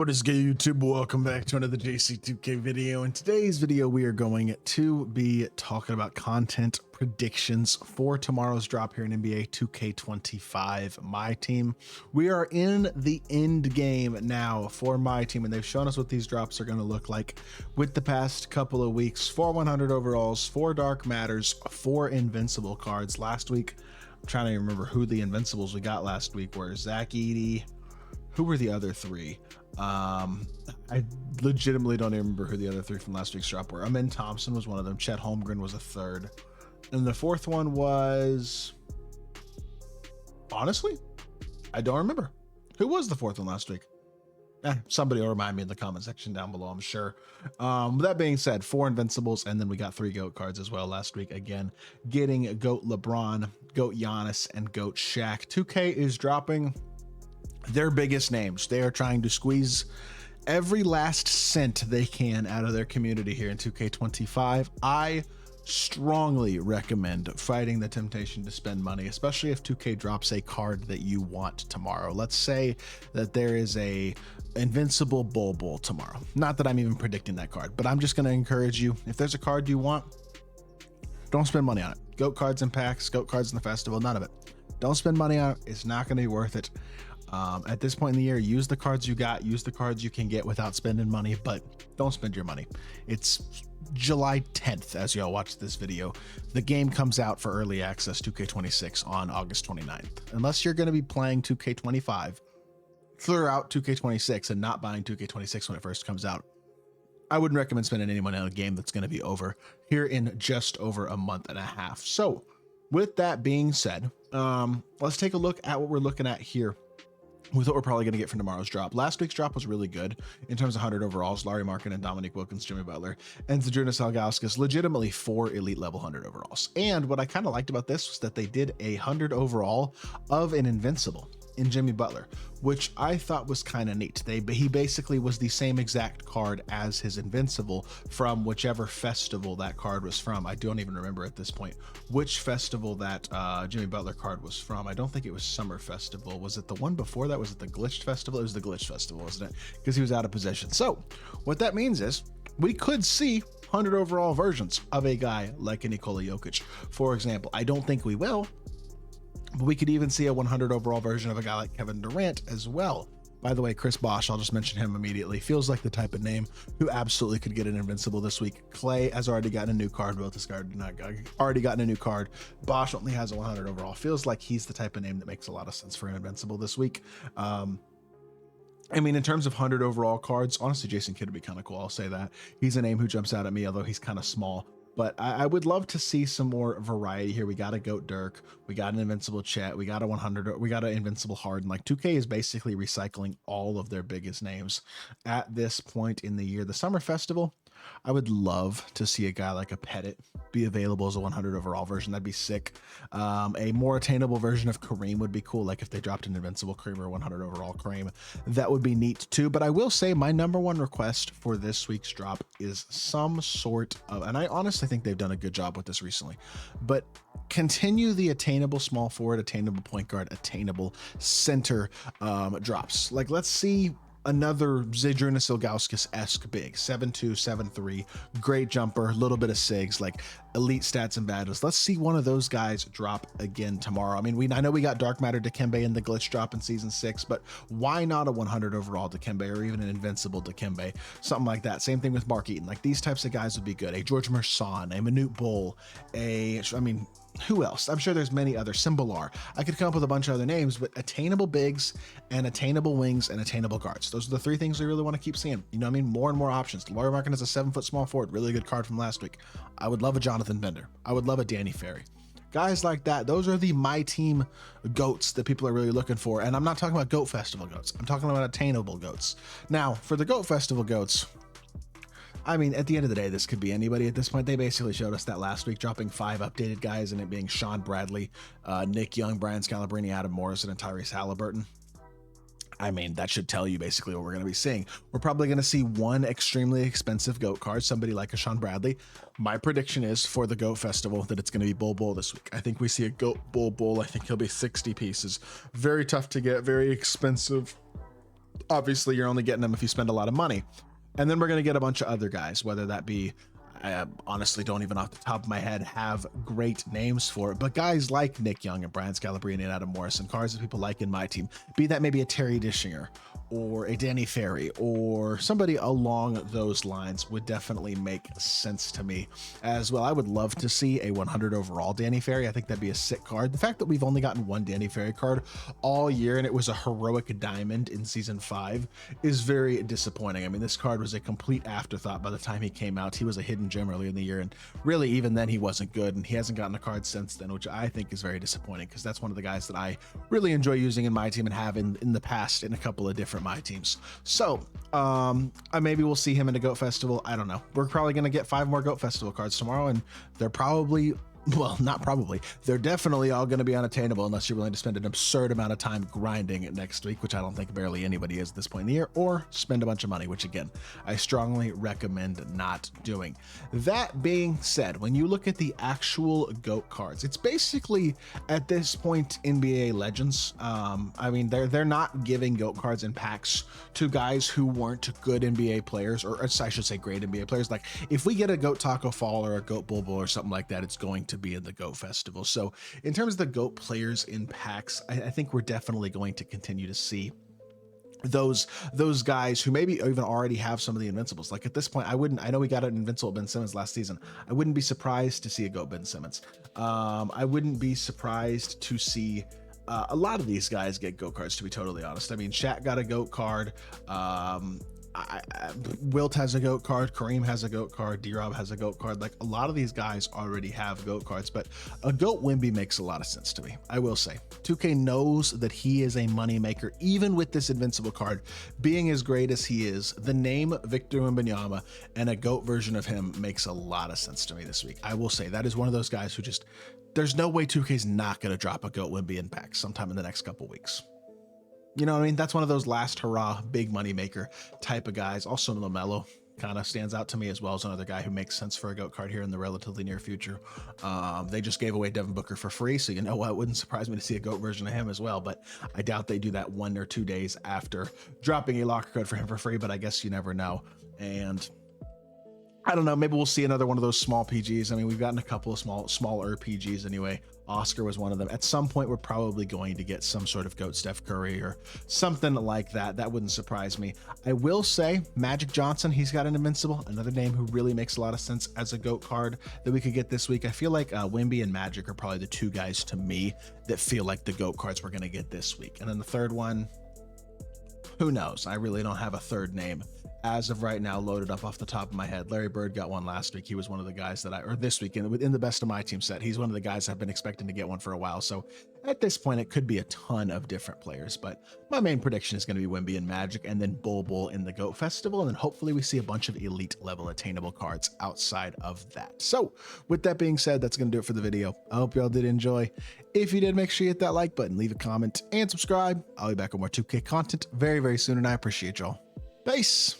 What is good, YouTube? Welcome back to another JC2K video. In today's video, we are going to be talking about content predictions for tomorrow's drop here in NBA 2K25 MyTEAM. We are in the end game now for MyTEAM, and they've shown us what these drops are going to look like with the past couple of weeks. 4 100 overalls, 4 dark matters, 4 invincible cards. Last week, I'm trying to remember who the invincibles we got last week were. Zach Edey. Who were the other 3? I legitimately don't even remember who the other 3 from last week's drop were. Amin Thompson was one of them. Chet Holmgren was a 3rd. And the 4th one was, honestly, I don't remember. Who was the 4th one last week? Somebody will remind me in the comment section down below, I'm sure. With that being said, 4 invincibles, and then we got 3 GOAT cards as well last week. Again, getting GOAT LeBron, GOAT Giannis, and GOAT Shaq. 2K is dropping their biggest names. They are trying to squeeze every last cent they can out of their community here in 2K25. I strongly recommend fighting the temptation to spend money, especially if 2K drops a card that you want tomorrow. Let's say that there is a invincible Bull tomorrow. Not that I'm even predicting that card, but I'm just going to encourage you, if there's a card you want, don't spend money on it. GOAT cards in packs, GOAT cards in the festival, none of it. Don't spend money on it. It's not going to be worth it. At this point in the year, use the cards you got, use the cards you can get without spending money, but don't spend your money. It's July 10th as y'all watch this video. The game comes out for early access 2K26 on August 29th. Unless you're going to be playing 2K25 throughout 2K26 and not buying 2K26 when it first comes out, I wouldn't recommend spending any money on a game that's going to be over here in just over a month and a half. So with that being said, let's take a look at what we're looking at here with what we're probably going to get from tomorrow's drop. Last week's drop was really good in terms of 100 overalls. Larry Markin and Dominique Wilkins, Jimmy Butler, and Zydrunas Ilgauskas, legitimately 4 elite level 100 overalls. And what I kind of liked about this was that they did a 100 overall of an invincible in Jimmy Butler, which I thought was kind of neat. He basically was the same exact card as his invincible from whichever festival that card was from. I don't even remember at this point which festival that Jimmy Butler card was from. I don't think it was Summer Festival. Was it the one before that? Was it the Glitched Festival? It was the Glitched Festival, wasn't it? Because he was out of position. So what that means is we could see 100 overall versions of a guy like a Nikola Jokic, for example. I don't think we will, but we could even see a 100 overall version of a guy like Kevin Durant as well. By the way, Chris Bosh, I'll just mention him immediately, feels like the type of name who absolutely could get an invincible this week. Clay has already gotten a new card. Both this card not already gotten a new card. Bosh only has a 100 overall. Feels like he's the type of name that makes a lot of sense for an invincible this week. I mean, in terms of 100 overall cards, honestly, Jason Kidd would be kind of cool. I'll say that. He's a name who jumps out at me, although he's kind of small. But I would love to see some more variety here. We got a GOAT Dirk, we got an invincible Chet, we got a 100, we got an invincible Harden. Like 2K is basically recycling all of their biggest names at this point in the year. The Summer Festival, I would love to see a guy like a Pettit be available as a 100 overall version. That'd be sick. A more attainable version of Kareem would be cool. Like if they dropped an invincible Kareem or 100 overall Kareem, that would be neat too. But I will say my #1 request for this week's drop is some sort of, and I honestly think they've done a good job with this recently, but continue the attainable small forward, attainable point guard, attainable center drops. Like let's see another Zydrunas Ilgauskas-esque big, 7'2", 7'3", great jumper, a little bit of SIGs, like elite stats and badges. Let's see one of those guys drop again tomorrow. I mean, I know we got Dark Matter Dikembe in the glitch drop in season 6, but why not a 100 overall Dikembe or even an invincible Dikembe, something like that. Same thing with Mark Eaton. Like these types of guys would be good. A George Merson, a Manute Bol, who else? I'm sure there's many other. Simbalar. I could come up with a bunch of other names, but attainable bigs and attainable wings and attainable guards. Those are the 3 things we really want to keep seeing. You know what I mean? More and more options. Larry Markin is a 7-foot small forward. Really good card from last week. I would love a Jonathan Bender. I would love a Danny Ferry. Guys like that. Those are the MyTEAM GOATs that people are really looking for. And I'm not talking about GOAT Festival GOATs. I'm talking about attainable GOATs. Now, for the GOAT Festival GOATs, I mean, at the end of the day, this could be anybody at this point. They basically showed us that last week, dropping 5 updated guys, and it being Sean Bradley, Nick Young, Brian Scalabrine, Adam Morrison, and Tyrese Halliburton. I mean, that should tell you basically what we're going to be seeing. We're probably going to see one extremely expensive GOAT card, somebody like a Sean Bradley. My prediction is for the GOAT Festival that it's going to be Bull this week. I think we see a GOAT Bull. I think he'll be 60 pieces. Very tough to get, very expensive. Obviously, you're only getting them if you spend a lot of money. And then we're going to get a bunch of other guys, whether that be, I honestly don't even off the top of my head have great names for it, but guys like Nick Young and Brian Scalabrine and Adam Morrison, cards that people like in my team, be that maybe a Terry Dishinger or a Danny Ferry or somebody along those lines would definitely make sense to me as well. I would love to see a 100 overall Danny Ferry. I think that'd be a sick card. The fact that we've only gotten one Danny Ferry card all year and it was a heroic diamond in season 5 is very disappointing. I mean, this card was a complete afterthought by the time he came out. He was a hidden gem early in the year, and really even then he wasn't good, and he hasn't gotten a card since then, which I think is very disappointing because that's one of the guys that I really enjoy using in my team and have in the past in a couple of different my teams. So maybe we'll see him in a GOAT Festival. I don't know. We're probably going to get 5 more GOAT Festival cards tomorrow, and they're probably, well, not probably, they're definitely all going to be unattainable unless you're willing to spend an absurd amount of time grinding it next week, which I don't think barely anybody is at this point in the year, or spend a bunch of money, which again, I strongly recommend not doing. That being said, when you look at the actual GOAT cards, it's basically at this point NBA Legends. I mean, they're not giving GOAT cards in packs to guys who weren't good NBA players, or I should say great NBA players. Like if we get a GOAT Taco Fall or a GOAT Bulbul or something like that, it's going to be in the GOAT Festival. So in terms of the GOAT players in packs, I think we're definitely going to continue to see those guys who maybe even already have some of the invincibles. Like at this point, I know we got an invincible Ben Simmons last season. I wouldn't be surprised to see a GOAT Ben Simmons. I wouldn't be surprised to see a lot of these guys get GOAT cards, to be totally honest. I mean, Shaq got a GOAT card. Wilt has a GOAT card, Kareem has a GOAT card, D-Rob has a GOAT card. Like a lot of these guys already have GOAT cards, but a GOAT Wemby makes a lot of sense to me. I will say 2K knows that he is a money maker, even with this invincible card being as great as he is. The name Victor Wembanyama and a GOAT version of him makes a lot of sense to me this week. I will say that is one of those guys who just, there's no way 2K's not going to drop a GOAT Wemby in packs sometime in the next couple weeks. You know what I mean? That's one of those last hurrah, big money maker type of guys. Also, LaMelo kind of stands out to me as well as another guy who makes sense for a GOAT card here in the relatively near future. They just gave away Devin Booker for free, so you know what? It wouldn't surprise me to see a GOAT version of him as well, but I doubt they do that 1 or 2 days after dropping a locker code for him for free, but I guess you never know. And I don't know, maybe we'll see another one of those small PGs. I mean, we've gotten a couple of smaller PGs anyway. Oscar was one of them. At some point, we're probably going to get some sort of GOAT Steph Curry or something like that. That wouldn't surprise me. I will say Magic Johnson, he's got an invincible, another name who really makes a lot of sense as a GOAT card that we could get this week. I feel like Wemby and Magic are probably the 2 guys to me that feel like the GOAT cards we're going to get this week. And then the third one, who knows? I really don't have a third name as of right now loaded up off the top of my head. Larry Bird got one last week. He was one of the guys that or this week in the best of my team set, he's one of the guys I've been expecting to get one for a while. So at this point, it could be a ton of different players, but my main prediction is going to be Wemby and Magic, and then Bulbul in the GOAT Festival. And then hopefully we see a bunch of elite level attainable cards outside of that. So with that being said, that's going to do it for the video. I hope y'all did enjoy. If you did, make sure you hit that like button, leave a comment, and subscribe. I'll be back with more 2K content very, very soon, and I appreciate y'all. Peace.